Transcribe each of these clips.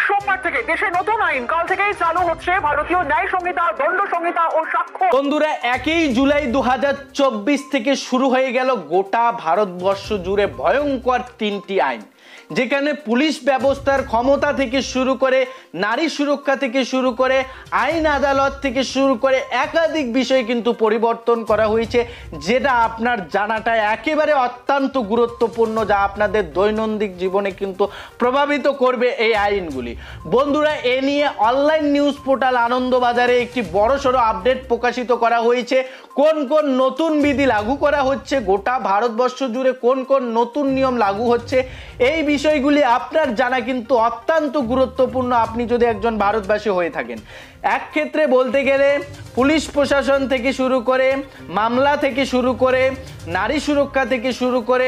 সোমবার থেকে দেশে নতুন আইন কাল থেকেই চালু হচ্ছে ভারতীয় ন্যায় সংহিতা, দণ্ড সংহিতা ও সাক্ষ্য। বন্ধুরা 1 জুলাই 2024 থেকে শুরু হয়ে গেল গোটা ভারতবর্ষ জুড়ে ভয়ঙ্কর 3টি আইন, যেখানে পুলিশ ব্যবস্থার ক্ষমতা থেকে শুরু করে নারী সুরক্ষা থেকে শুরু করে আইন আদালত থেকে শুরু করে একাধিক বিষয় কিন্তু পরিবর্তন করা হয়েছে, যেটা আপনার জানাটা একেবারে অত্যন্ত গুরুত্বপূর্ণ, যা আপনাদের দৈনন্দিন জীবনে কিন্তু প্রভাবিত করবে এই আইনগুলি। বন্ধুরা, এ নিয়ে অনলাইন নিউজ পোর্টাল আনন্দবাজারে একটি বড়সড় আপডেট প্রকাশিত করা হয়েছে। কোন কোন নতুন বিধি লাগু করা হচ্ছে, গোটা ভারতবর্ষ জুড়ে কোন কোন নতুন নিয়ম লাগু হচ্ছে, এই বিষয়গুলি আপনার জানা কিন্তু অত্যন্ত গুরুত্বপূর্ণ আপনি যদি একজন ভারতবাসী হয়ে থাকেন। এক ক্ষেত্রে বলতে গেলে পুলিশ প্রশাসন থেকে শুরু করে মামলা থেকে শুরু করে নারী সুরক্ষা থেকে শুরু করে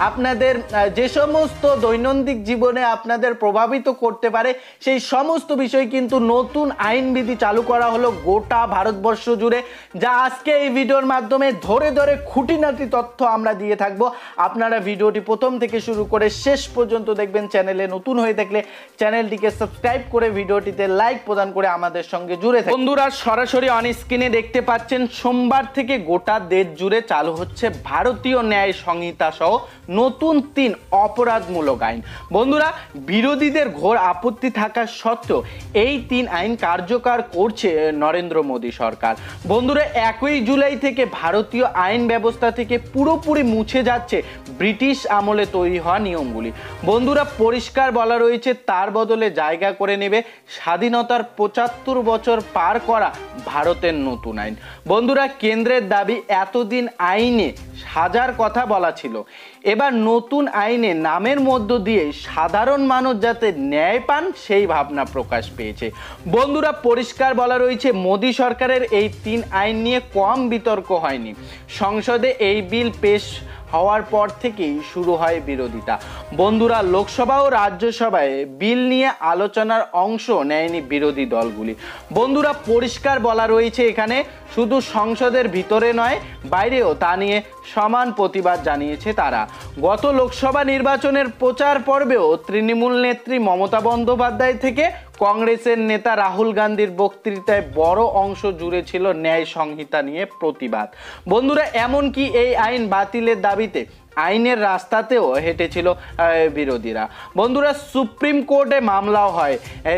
আপনাদের যে সমস্ত দৈনন্দিন জীবনে আপনাদের প্রভাবিত করতে পারে সেই সমস্ত বিষয় কিন্তু নতুন আইনবিধি চালু করা হলো গোটা ভারতবর্ষ জুড়ে, যা আজকে এই ভিডিওর মাধ্যমে ধরে ধরে খুঁটিনাটি তথ্য আমরা দিয়ে থাকবো। আপনারা ভিডিওটি প্রথম থেকে শুরু করে শেষ পর্যন্ত দেখবেন। চ্যানেলে নতুন হয়ে থাকলে চ্যানেলটিকে সাবস্ক্রাইব করে ভিডিওটিতে লাইক প্রদান করে আমাদের সঙ্গে জুড়ে থাকুন। বন্ধুরা, সরাসরি অন স্ক্রিনে দেখতে পাচ্ছেন সোমবার থেকে গোটা দেশ জুড়ে চালু হচ্ছে ভারতীয় ন্যায় সংহিতা সহ নতুন 3 অপরাধমূলক আইন। বন্ধুরা, বিরোধীদের ঘোর আপত্তি থাকা সত্ত্বেও এই 3 আইন কার্যকর করছে নরেন্দ্র মোদী সরকার। বন্ধুরা, 1 জুলাই থেকে ভারতীয় আইন ব্যবস্থা থেকে পুরোপুরি মুছে যাচ্ছে ব্রিটিশ আমলে তৈরি হওয়া নিয়মগুলি। বন্ধুরা, পরিষ্কার বলা রয়েছে তার বদলে জায়গা করে নেবে স্বাধীনতার 75 বছর পার করা ভারতের নতুন আইন। বন্ধুরা, কেন্দ্রের দাবি এতদিন আইনে হাজার কথা বলা ছিল, এবার নতুন আইনে নামের মধ্য দিয়ে সাধারণ মানুষ যাতে ন্যায় পান সেই ভাবনা প্রকাশ পেয়েছে। বন্ধুরা, পরিষ্কার বলা রয়েছে মোদী সরকারের এই 3 আইন নিয়ে কম বিতর্ক হয়নি। সংসদে এই বিল পেশ হওয়ার পর থেকেই শুরু হয় বিরোধিতা। বন্ধুরা, লোকসভা ও রাজ্যসভায় বিল নিয়ে আলোচনার অংশ নেয়নি বিরোধী দলগুলি। বন্ধুরা, পরিষ্কার বলা রয়েছে এখানে শুধু সংসদের ভিতরে নয় বাইরেও তা নিয়ে সমান প্রতিবাদ জানিয়েছে তারা। গত লোকসভা নির্বাচনের প্রচার পর্বেও তৃণমূল নেত্রী মমতা বন্দ্যোপাধ্যায় থেকে কংগ্রেসের নেতা রাহুল গান্ধীর বক্তৃতায় বড় অংশ জুড়ে ছিল ন্যায় সংহিতা নিয়ে প্রতিবাদ। বন্ধুরা, এমনকি এই আইন বাতিলের দাবিতে আইনের রাস্তাতেও হেঁটেছিল বিরোধীরা। বন্ধুরা, সুপ্রিম কোর্টে মামলাও হয়,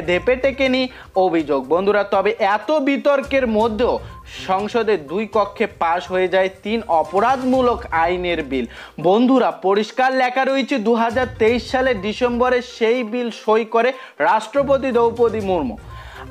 ধেপে টেকেনি অভিযোগ। বন্ধুরা, তবে এত বিতর্কের মধ্যেও সংসদে 2 কক্ষে পাশ হয়ে যায় 3 অপরাধমূলক আইনের বিল। বন্ধুরা, পরিষ্কার লেখা রয়েছে 2023 সালের ডিসেম্বরে সেই বিল সই করে রাষ্ট্রপতি দ্রৌপদী মুর্মু,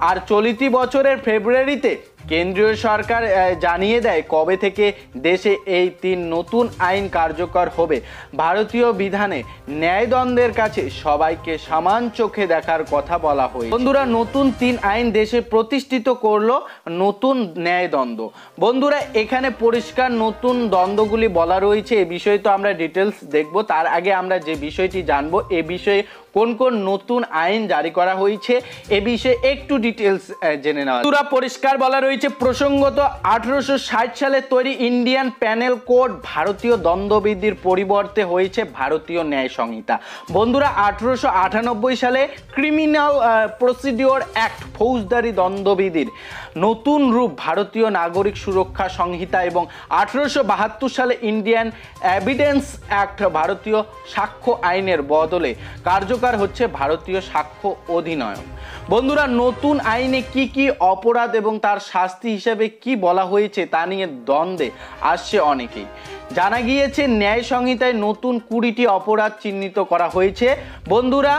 আর চলতি বছরের ফেব্রুয়ারিতে কেন্দ্রীয় সরকার জানিয়ে দেয় কবে থেকে দেশে এই 3 নতুন আইন কার্যকর হবে। ভারতীয় বিধানে ন্যায়দণ্ডের কাছে সবাইকে সমান চোখে দেখার কথা বলা হয়। বন্ধুরা, নতুন 3 আইন দেশে প্রতিষ্ঠিত করলো নতুন ন্যায়দণ্ড। বন্ধুরা, এখানে পরিষ্কার নতুন দ্বন্দ্বগুলি বলা রয়েছে, এ বিষয়ে তো আমরা ডিটেলস দেখব। তার আগে আমরা যে বিষয়টি জানবো এ বিষয়ে কোন কোন নতুন আইন জারি করা হয়েছে এ বিষয়ে একটু ডিটেলস জেনে নেওয়া। পুরো পরিষ্কার বলা রয়েছে প্রসঙ্গত 1860 সালে তৈরি ইন্ডিয়ান প্যানেল কোড ভারতীয় দ্বন্দ্ববিধির পরিবর্তে হয়েছে ভারতীয় ন্যায় সংহিতা। বন্ধুরা, 1898 সালে ক্রিমিনাল প্রসিডিওর অ্যাক্ট ফৌজদারি দ্বন্দ্ববিধির নতুন রূপ ভারতীয় নাগরিক সুরক্ষা সংহিতা এবং 1872 সালে ইন্ডিয়ান এভিডেন্স অ্যাক্ট ভারতীয় সাক্ষ্য আইনের বদলে কার্যকর হচ্ছে ভারতীয় সাক্ষ্য অধিনিয়ম। বন্ধুরা, নতুন আইনে কি কি অপরাধ এবং তার শাস্তি হিসেবে কি বলা হয়েছে তা নিয়ে দ্বন্দ্বে আসছে অনেকেই। জানা গিয়েছে ন্যায় সংহিতায় নতুন 20টি অপরাধ চিহ্নিত করা হয়েছে। বন্ধুরা,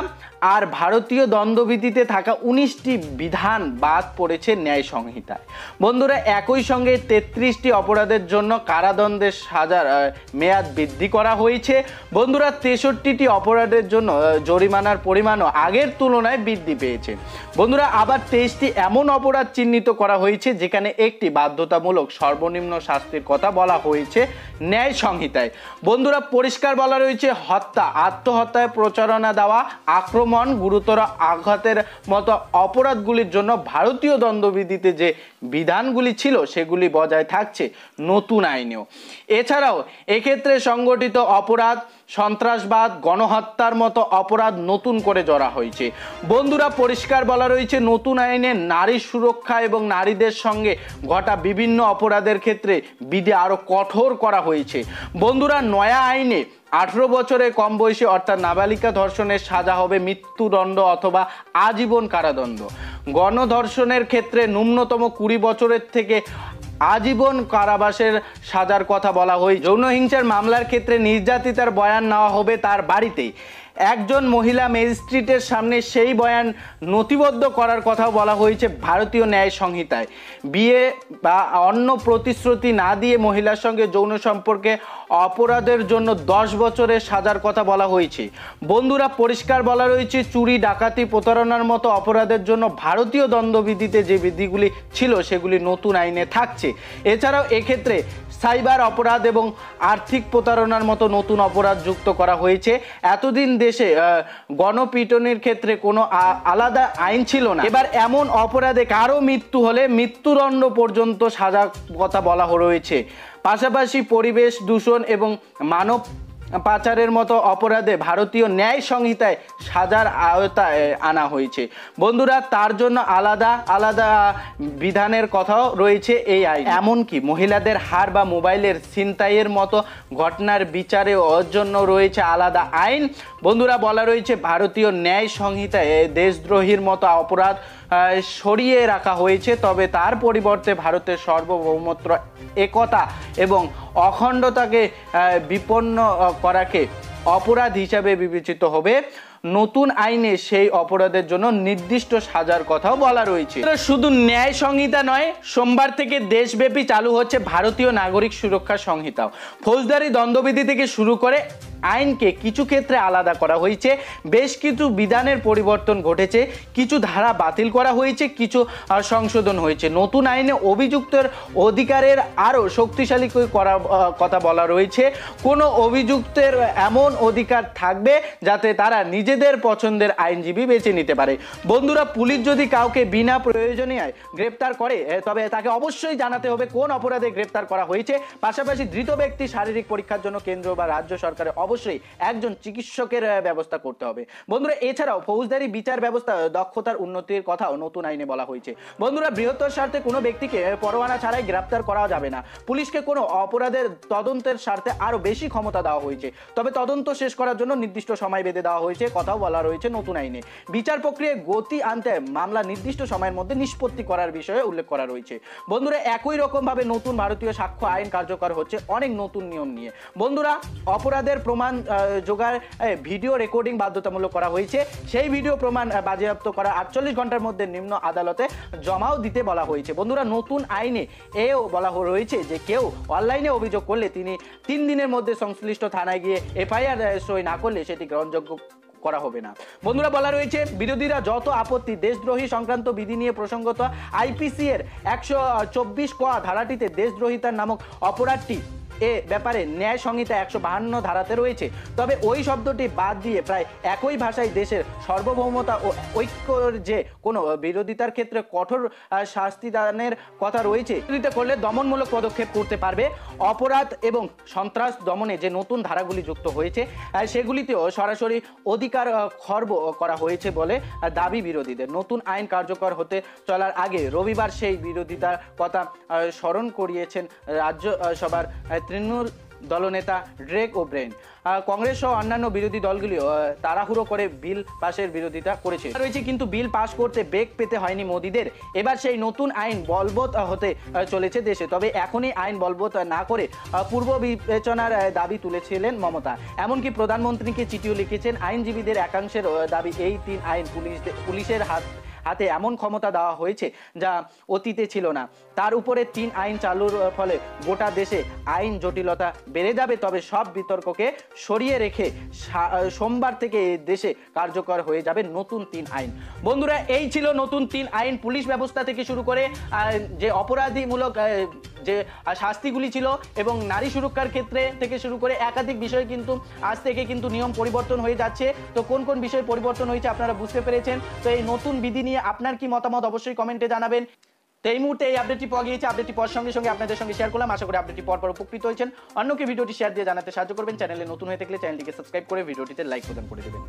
আর ভারতীয় দণ্ডবিধিতে থাকা 19টি বিধান বাদ পড়েছে ন্যায় সংহিতায়। বন্ধুরা, একই সঙ্গে 33টি অপরাধের জন্য কারাদণ্ডের সাজার মেয়াদ বৃদ্ধি করা হয়েছে। বন্ধুরা, 63টি অপরাধের জন্য জরিমানার পরিমাণও আগের তুলনায় বৃদ্ধি পেয়েছে। বন্ধুরা, আবার 23টি এমন অপরাধ চিহ্নিত করা হয়েছে যেখানে একটি বাধ্যতামূলক সর্বনিম্ন শাস্তির কথা বলা হয়েছে ন্যায় সংহিতায়। বন্ধুরা, পরিষ্কার বলা রয়েছে হত্যা, আত্মহত্যায় প্রচারণা দেওয়া, আক্রমণ, গুরুতর আঘাতের মতো অপরাধগুলির জন্য ভারতীয় দণ্ডবিধিতে যে বিধানগুলি ছিল সেগুলি বজায় থাকছে নতুন আইনেও। এছাড়াও এক্ষেত্রে সংগঠিত অপরাধ সন্ত্রাসবাদ, গণহত্যার মতো অপরাধ নতুন করে জড়া হয়েছে। বন্ধুরা, পরিষ্কার বলা রয়েছে নতুন আইনে নারী সুরক্ষা এবং নারীদের সঙ্গে ঘটা বিভিন্ন অপরাধের ক্ষেত্রে বিধি আরো কঠোর করা হয়েছে। বন্ধুরা, নয়া আইনে 18 বছরের কম বয়সী অর্থাৎ নাবালিকা ধর্ষণের সাজা হবে মৃত্যুদণ্ড অথবা আজীবন কারাদণ্ড। গণধর্ষণের ক্ষেত্রে ন্যূনতম 20 বছরের থেকে আজীবন কারাবাসের সাজার কথা বলা হয়। যৌন হিংসার মামলার ক্ষেত্রে নির্যাতিতার বয়ান নেওয়া হবে তার বাড়িতেই। একজন মহিলা ম্যাজিস্ট্রেটের সামনে সেই বয়ান নথিবদ্ধ করার কথা বলা হয়েছে ভারতীয় ন্যায় সংহিতায়। বিয়ে বা অন্য প্রতিশ্রুতি না দিয়ে মহিলার সঙ্গে যৌন সম্পর্কে অপরাধের জন্য 10 বছরের সাজার কথা বলা হয়েছে। বন্ধুরা, পরিষ্কার বলা রয়েছে চুরি, ডাকাতি, প্রতারণার মতো অপরাধের জন্য ভারতীয় দণ্ডবিধিতে যে বিধিগুলি ছিল সেগুলি নতুন আইনে থাকছে। এছাড়াও এক্ষেত্রে সাইবার অপরাধ এবং আর্থিক প্রতারণার মতো নতুন অপরাধ যুক্ত করা হয়েছে। এতদিন দেশে গণপিটনের ক্ষেত্রে কোনো আলাদা আইন ছিল না। এবার এমন অপরাধে কারো মৃত্যু হলে মৃত্যুদণ্ড পর্যন্ত সাজার কথা বলা রয়েছে। পাশাপাশি পরিবেশ দূষণ এবং মানব পাচারের মতো অপরাধে ভারতীয় ন্যায় সংহিতায় সাজার আওতায় আনা হয়েছে। বন্ধুরা, তার জন্য আলাদা আলাদা বিধানের কথাও রয়েছে এই আইন। এমনকি মহিলাদের হার বা মোবাইলের ছিনতাইয়ের মতো ঘটনার বিচারে ওর জন্য রয়েছে আলাদা আইন। বন্ধুরা, বলা রয়েছে ভারতীয় ন্যায় সংহিতায় দেশদ্রোহীর মতো অপরাধ সরিয়ে রাখা হয়েছে, তবে তার পরিবর্তে ভারতের সার্বভৌমত্ব, একতা এবং অখণ্ডতাকে বিপন্ন করাকে অপরাধ হিসাবে বিবেচিত হবে। নতুন আইনে সেই অপরাধের জন্য নির্দিষ্ট সাজার কথাও বলা রয়েছে। শুধু ন্যায় সংহিতা নয়, সোমবার থেকে দেশব্যাপী চালু হচ্ছে ভারতীয় নাগরিক সুরক্ষা সংহিতাও। ফৌজদারি দণ্ডবিধি থেকে শুরু করে আইনকে কিছু ক্ষেত্রে আলাদা করা হয়েছে। বেশ কিছু বিধানের পরিবর্তন ঘটেছে, কিছু ধারা বাতিল করা হয়েছে, কিছু সংশোধন হয়েছে। নতুন আইনে অভিযুক্তের অধিকারের আরও শক্তিশালী করার কথা বলা রয়েছে। কোনো অভিযুক্তের এমন অধিকার থাকবে যাতে তারা নিজেদের পছন্দের আইনজীবী বেছে নিতে পারে। বন্ধুরা, পুলিশ যদি কাউকে বিনা প্রয়োজনীয় গ্রেপ্তার করে তবে তাকে অবশ্যই জানাতে হবে কোন অপরাধে গ্রেপ্তার করা হয়েছে। পাশাপাশি ধৃত ব্যক্তি শারীরিক পরীক্ষার জন্য কেন্দ্র বা রাজ্য সরকারের অবশ্যই একজন চিকিৎসকের ব্যবস্থা করতে হবে। বন্ধুরা, এছাড়াও ফৌজদারি বিচার ব্যবস্থা দক্ষতার উন্নতির কথাও নতুন আইনে বলা হয়েছে। বন্ধুরা, বৃহত্তর স্বার্থে কোনো ব্যক্তিকে পরোয়ানা ছাড়াই গ্রেপ্তার করা যাবে না। পুলিশকে কোনো অপরাধের তদন্তের স্বার্থে আরো বেশি ক্ষমতা দেওয়া হয়েছে, তবে তদন্ত শেষ করার জন্য নির্দিষ্ট সময় বেঁধে দেওয়া হয়েছে কথাও বলা রয়েছে নতুন আইনে। বিচার প্রক্রিয়ায় গতি আনতে মামলা নির্দিষ্ট সময়ের মধ্যে নিষ্পত্তি করার বিষয়ে উল্লেখ করা রয়েছে। বন্ধুরা, একই রকম ভাবে নতুন ভারতীয় সাক্ষ্য আইন কার্যকর হচ্ছে অনেক নতুন নিয়ম নিয়ে। বন্ধুরা, অপরাধের প্রমাণ জোগাড় ভিডিও রেকর্ডিং বাধ্যতামূলক করা হয়েছে। সেই ভিডিও প্রমাণ বাজেয়াপ্ত করা 48 ঘন্টার মধ্যে নিম্ন আদালতে জমাও দিতে বলা হয়েছে। বন্ধুরা, নতুন আইনে এও বলা রয়েছে যে কেউ অনলাইনে অভিযোগ করলে তিনি 3 দিনের মধ্যে সংশ্লিষ্ট থানায় গিয়ে এফআইআর সই না করলে সেটি গ্রহণযোগ্য করা হবে না। বন্ধুরা, বলা রয়েছে বিরোধীরা যত আপত্তি দেশদ্রোহী সংক্রান্ত বিধি নিয়ে প্রসঙ্গত আইপিসি এর 124 ক ধারাটিতে দেশদ্রোহিতার নামক অপরাধটি এ ব্যাপারে ন্যায় সংহিতা 152 ধারাতে রয়েছে। তবে ওই শব্দটি বাদ দিয়ে প্রায় একই ভাষায় দেশের সার্বভৌমতা ও ঐক্যের যে কোনো বিরোধিতার ক্ষেত্রে কঠোর শাস্তিদানের কথা রয়েছে। বিরোধিতা করলে দমনমূলক পদক্ষেপ করতে পারবে। অপরাধ এবং সন্ত্রাস দমনে যে নতুন ধারাগুলি যুক্ত হয়েছে সেগুলিতেও সরাসরি অধিকার খর্ব করা হয়েছে বলে দাবি বিরোধীদের। নতুন আইন কার্যকর হতে চলার আগে রবিবার সেই বিরোধিতার কথা স্মরণ করিয়েছেন রাজ্যসভার তৃণমূল দলনেতা ড্রেক ওব্রেন। কংগ্রেস সহ অন্যান্য বিরোধী দলগুলি তাড়াহুড়ো করে বিল পাশের বিরোধিতা করেছে রয়েছে, কিন্তু বিল পাশ করতে বেগ পেতে হয়নি মোদীদের। এবার সেই নতুন আইন বলবৎ হতে চলেছে দেশে। তবে এখনই আইন বলবৎ না করে পূর্ব বিবেচনার দাবি তুলেছিলেন মমতা। এমনকি প্রধানমন্ত্রীকে চিঠিও লিখেছেন। আইনজীবীদের একাংশের দাবি এই 3 আইন পুলিশের হাতে এমন ক্ষমতা দেওয়া হয়েছে যা অতীতে ছিল না। তার উপরে 3 আইন চালুর ফলে গোটা দেশে আইন জটিলতা বেড়ে যাবে। তবে সব বিতর্ককে সরিয়ে রেখে সোমবার থেকে দেশে কার্যকর হয়ে যাবে নতুন 3 আইন। বন্ধুরা, এই ছিল নতুন 3 আইন। পুলিশ ব্যবস্থা থেকে শুরু করে যে অপরাধীমূলক যে শাস্তিগুলি ছিল এবং নারী সুরক্ষার ক্ষেত্রে থেকে শুরু করে একাধিক বিষয় কিন্তু আজ থেকে কিন্তু নিয়ম পরিবর্তন হয়ে যাচ্ছে। তো কোন কোন বিষয় পরিবর্তন হয়েছে আপনারা বুঝতে পেরেছেন। তো এই নতুন বিধি নিয়ে আপনার কি মতামত অবশ্যই কমেন্টে জানাবেন। তো এই মুহূর্তে এই আপডেটটি পাওয়া গিয়েছে, আপডেটটি পাওয়ার সঙ্গে সঙ্গে আপনাদের সঙ্গে শেয়ার করলাম। আশা করি আপডেটটি পর উপকৃত হয়েছেন। অন্যকে ভিডিওটি শেয়ার দিয়ে জানাতে সাহায্য করবেন। চ্যানেলে নতুন হয়ে থাকলে চ্যানেলটিকে সাবস্ক্রাইব করে ভিডিওটিতে লাইক প্রদান করে দেবেন।